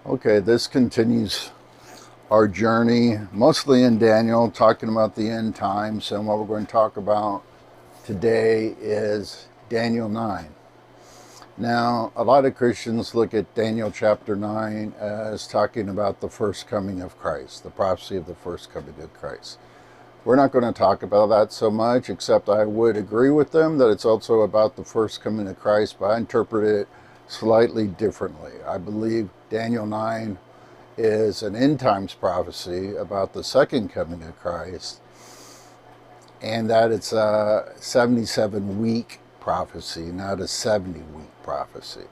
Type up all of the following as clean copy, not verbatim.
Okay, this continues our journey, mostly in Daniel, talking about the end times. And what we're going to talk about today is Daniel 9. Now, a lot of Christians look at Daniel chapter 9 as talking about the first coming of Christ, the prophecy of the first coming of Christ. We're not going to talk about that so much, except I would agree with them that it's also about the first coming of Christ, but I interpret it slightly differently. I believe Daniel 9 is an end times prophecy about the second coming of Christ, and that it's a 77-week prophecy, not a 70-week prophecy.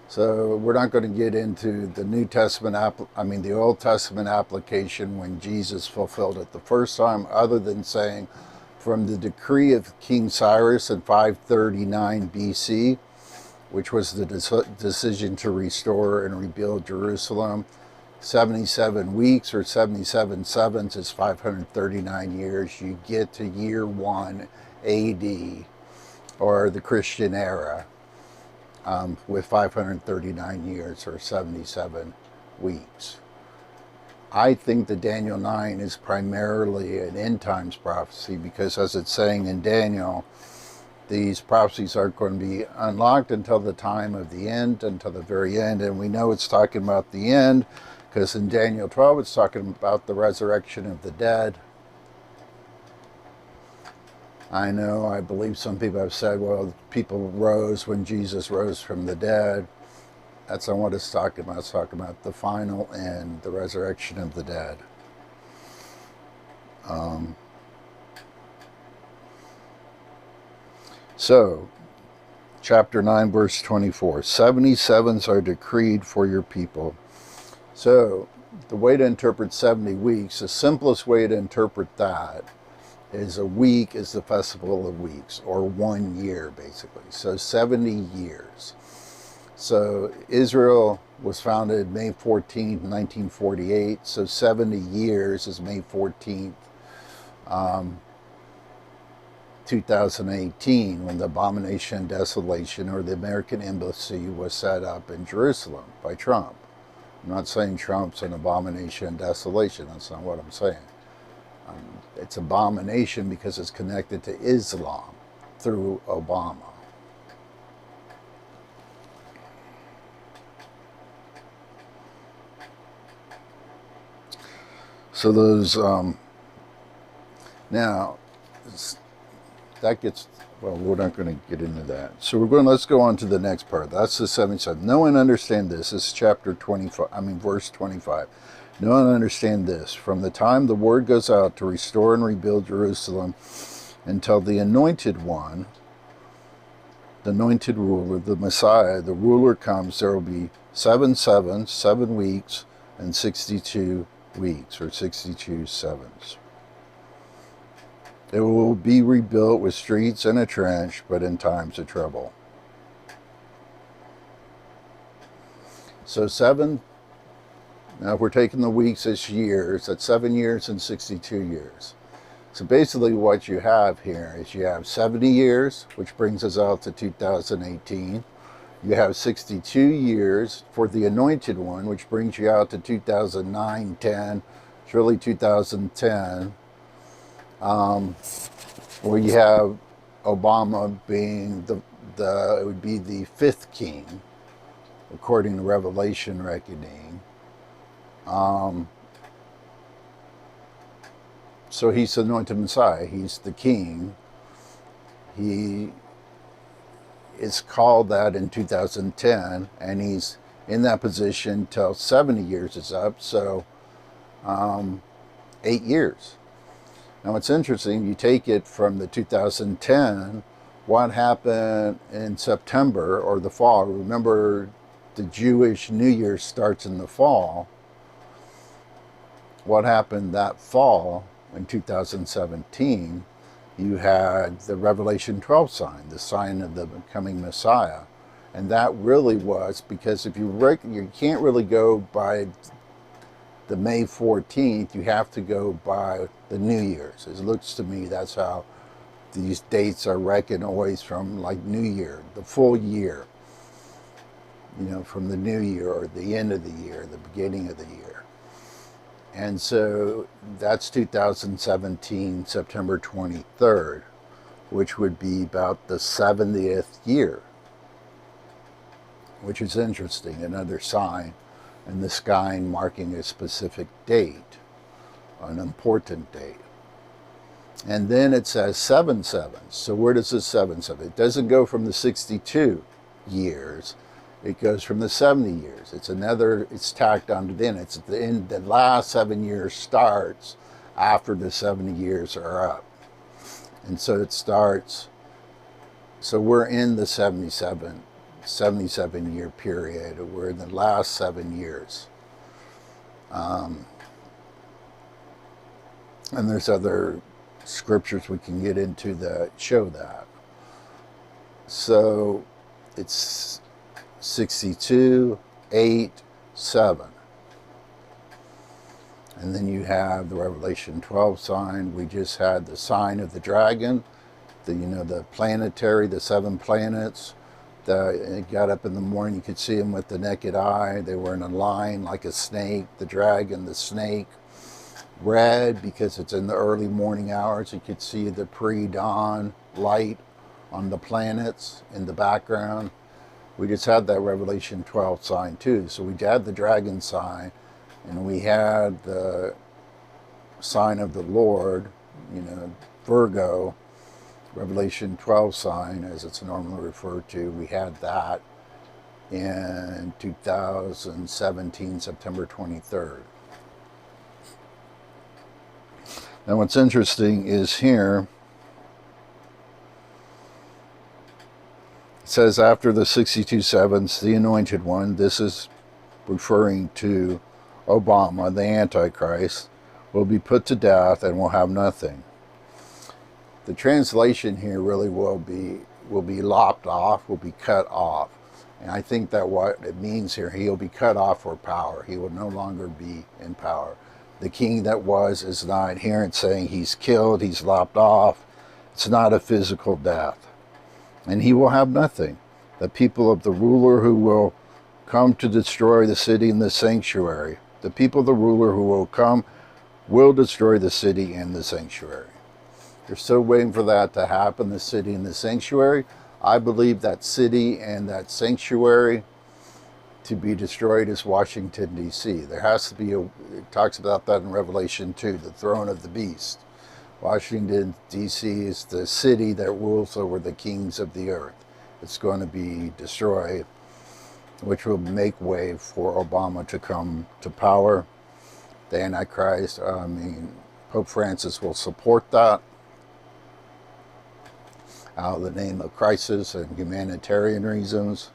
So we're not going to get into the New Testament, the Old Testament application when Jesus fulfilled it the first time, other than saying from the decree of King Cyrus in 539 BC, which was the decision to restore and rebuild Jerusalem. 77 weeks or 77 sevens is 539 years. You get to year 1 AD, or the Christian era, with 539 years or 77 weeks. I think that Daniel 9 is primarily an end times prophecy because, as it's saying in Daniel, these prophecies aren't going to be unlocked until the time of the end, until the very end. And we know it's talking about the end because in Daniel 12 it's talking about the resurrection of the dead. I believe some people have said, well, people rose when Jesus rose from the dead. That's not what it's talking about. It's talking about the final end, the resurrection of the dead. So, chapter 9, verse 24, 77s are decreed for your people. So, the way to interpret 70 weeks, the simplest way to interpret that is a week is the festival of weeks, or 1 year, basically. So, 70 years. So, Israel was founded May 14th, 1948. So, 70 years is May 14th. 2018, when the Abomination and Desolation, or the American Embassy, was set up in Jerusalem by Trump. I'm not saying Trump's an abomination and desolation. That's not what I'm saying. It's abomination because it's connected to Islam through Obama. So those, now, that gets, well, we're not going to get into that. So let's go on to the next part. That's the 77. No one understand this. This is chapter 25, verse 25. No one understand this. From the time the word goes out to restore and rebuild Jerusalem until the anointed one, the anointed ruler, the Messiah, the ruler comes, there will be 7 sevens, 7 weeks, and 62 weeks, or 62 sevens. It will be rebuilt with streets and a trench, but in times of trouble. So 7, now if we're taking the weeks as years, that's 7 years and 62 years. So basically what you have here is you have 70 years, which brings us out to 2018. You have 62 years for the anointed one, which brings you out to 2009, 10. It's really 2010. Where you have Obama being it would be the 5th king, according to Revelation reckoning. So he's the anointed Messiah. He's the king. He is called that in 2010, and he's in that position till 70 years is up, so 8 years. Now it's interesting, you take it from the 2010, what happened in September or the fall. Remember, the Jewish New Year starts in the fall. What happened that fall in 2017, you had the Revelation 12 sign, the sign of the coming Messiah. And that really was, because if you can't really go by the May 14th, you have to go by the New Year's. It looks to me that's how these dates are reckoned, always from like New Year, the full year. from the new year or the end of the year, the beginning of the year. And so that's 2017, September 23rd, which would be about the 70th year, which is interesting, another sign in the sky marking a specific date, an important date. And then it says 7 sevens. So where does the 7 7? It doesn't go from the 62 years. It goes from the 70 years. It's tacked onto the end. It's at the end, the last 7 years starts after the 70 years are up. And so it starts, so we're in the 77 year period. We're in the last 7 years. And there's other scriptures we can get into that show that. So it's 62, 8, 7. And then you have the Revelation 12 sign. We just had the sign of the dragon, the planetary, the 7 planets. It got up in the morning, you could see them with the naked eye. They were in a line like a snake, the dragon, the snake. Red, because it's in the early morning hours. You could see the pre-dawn light on the planets in the background. We just had that Revelation 12 sign too. So we had the dragon sign, and we had the sign of the Lord, Virgo, Revelation 12 sign, as it's normally referred to. We had that in 2017, September 23rd. Now what's interesting is here, it says after the 62 sevens, the anointed one, this is referring to Obama, the Antichrist, will be put to death and will have nothing. The translation here really will be lopped off, will be cut off. And I think that what it means here, he'll be cut off for power. He will no longer be in power. The king that was is not here. It's saying he's killed, he's lopped off. It's not a physical death. And he will have nothing. The people of the ruler who will come to destroy the city and the sanctuary. The people of the ruler who will come will destroy the city and the sanctuary. They're still waiting for that to happen, the city and the sanctuary. I believe that city and that sanctuary to be destroyed is Washington, D.C. There has to be it talks about that in Revelation 2, the throne of the beast. Washington, D.C. is the city that rules over the kings of the earth. It's going to be destroyed, which will make way for Obama to come to power. The Antichrist, Pope Francis will support that out of the name of crisis and humanitarian reasons.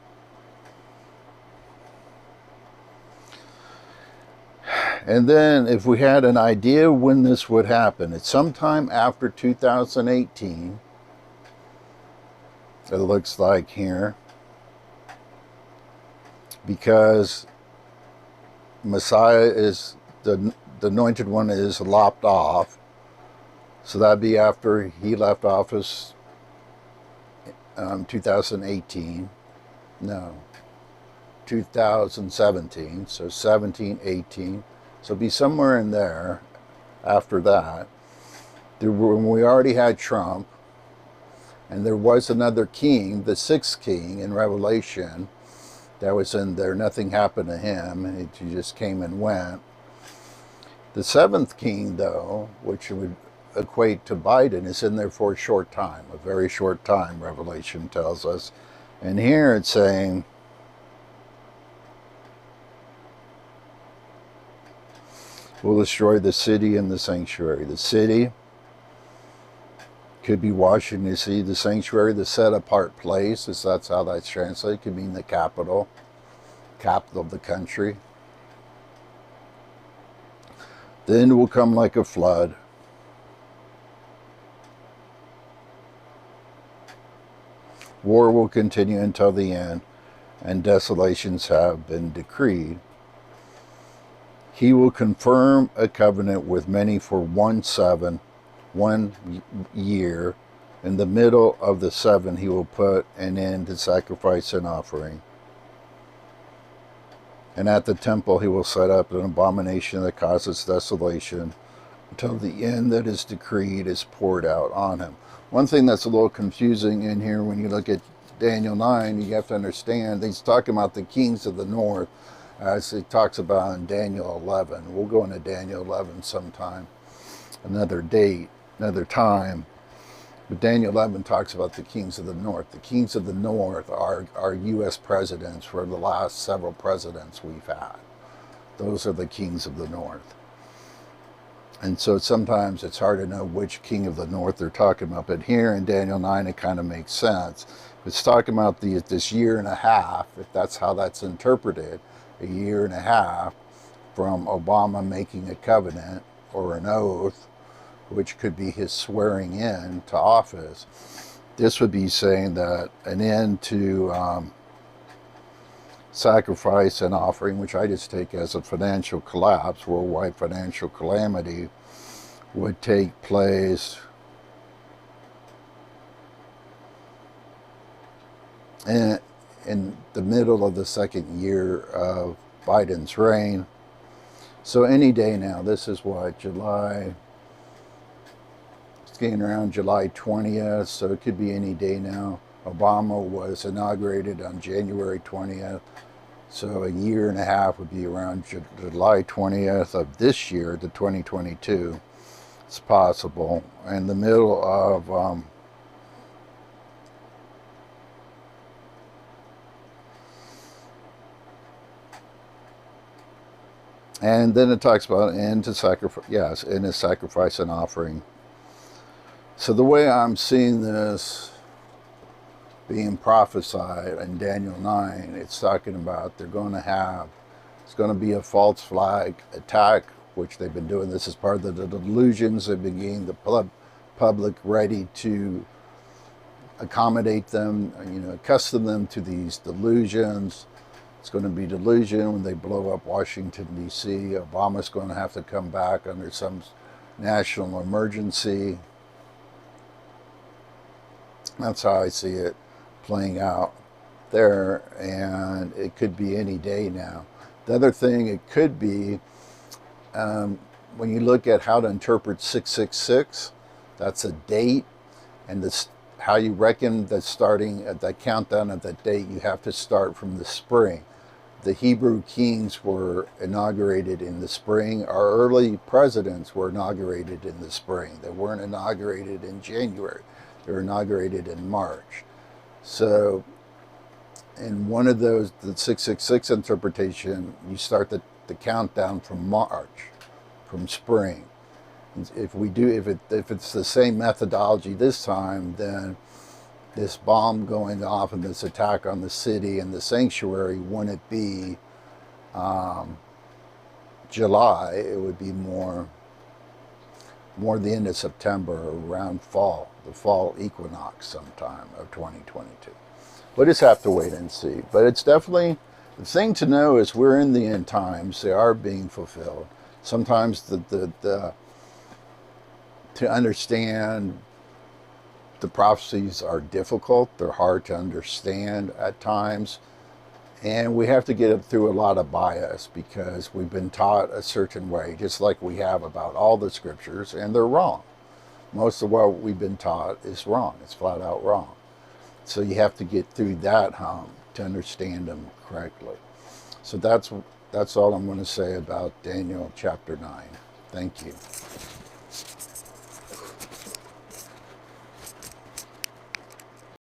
And then if we had an idea when this would happen, it's sometime after 2018, it looks like here, because Messiah is, the anointed one is lopped off. So that'd be after he left office 2018. No, 2017. So 17, 18. So it'd be somewhere in there after that. When we already had Trump, and there was another king, the 6th king in Revelation, that was in there. Nothing happened to him. He just came and went. The 7th king, though, which would equate to Biden, is in there for a short time, a very short time, Revelation tells us. And here it's saying, will destroy the city and the sanctuary. The city could be Washington, D.C. The sanctuary, the set-apart place, as that's how that's translated, could mean the capital of the country. The end will come like a flood. War will continue until the end, and desolations have been decreed. He will confirm a covenant with many for 1 year. In the middle of the 7, he will put an end to sacrifice and offering. And at the temple he will set up an abomination that causes desolation until the end that is decreed is poured out on him. One thing that's a little confusing in here when you look at Daniel 9, you have to understand he's talking about the kings of the north, as he talks about in Daniel 11. We'll go into Daniel 11 sometime, another date, another time. But Daniel 11 talks about the kings of the north. The kings of the north are U.S. presidents for the last several presidents we've had. Those are the kings of the north. And so sometimes it's hard to know which king of the north they're talking about. But here in Daniel 9, it kind of makes sense. It's talking about this year and a half, if that's how that's interpreted, a year and a half from Obama making a covenant or an oath, which could be his swearing in to office. This would be saying that an end to sacrifice and offering, which I just take as a financial collapse, worldwide financial calamity, would take place in the middle of the second year of Biden's reign. So any day now, this is what, July, it's getting around July 20th, so it could be any day now. Obama was inaugurated on January 20th, so a year and a half would be around July 20th of this year, the 2022. It's possible. In the middle of and then it talks about end to sacrifice, yes, end to sacrifice and offering. So the way I'm seeing this being prophesied in Daniel 9, it's talking about it's going to be a false flag attack, which they've been doing. This is part of the delusions. They've been getting the public ready to accommodate them, accustom them to these delusions. It's going to be delusion when they blow up Washington, D.C. Obama's going to have to come back under some national emergency. That's how I see it playing out there, and it could be any day now. The other thing it could be, when you look at how to interpret 666, that's a date, and this, how you reckon that starting at that countdown at that date, you have to start from the spring. The Hebrew kings were inaugurated in the spring. Our early presidents were inaugurated in the spring. They weren't inaugurated in January. They were inaugurated in March. So in one of those, the 666 interpretation, you start the countdown from March, from spring. If it's the same methodology this time, then this bomb going off and this attack on the city and the sanctuary wouldn't be July. It would be more the end of September, around fall, the fall equinox sometime of 2022. We'll just have to wait and see. But it's definitely, the thing to know is we're in the end times. They are being fulfilled. Sometimes to understand the prophecies are difficult. They're hard to understand at times. And we have to get through a lot of bias because we've been taught a certain way, just like we have about all the scriptures, and they're wrong. Most of what we've been taught is wrong. It's flat out wrong. So you have to get through that hump to understand them correctly. So that's all I'm going to say about Daniel chapter 9. Thank you.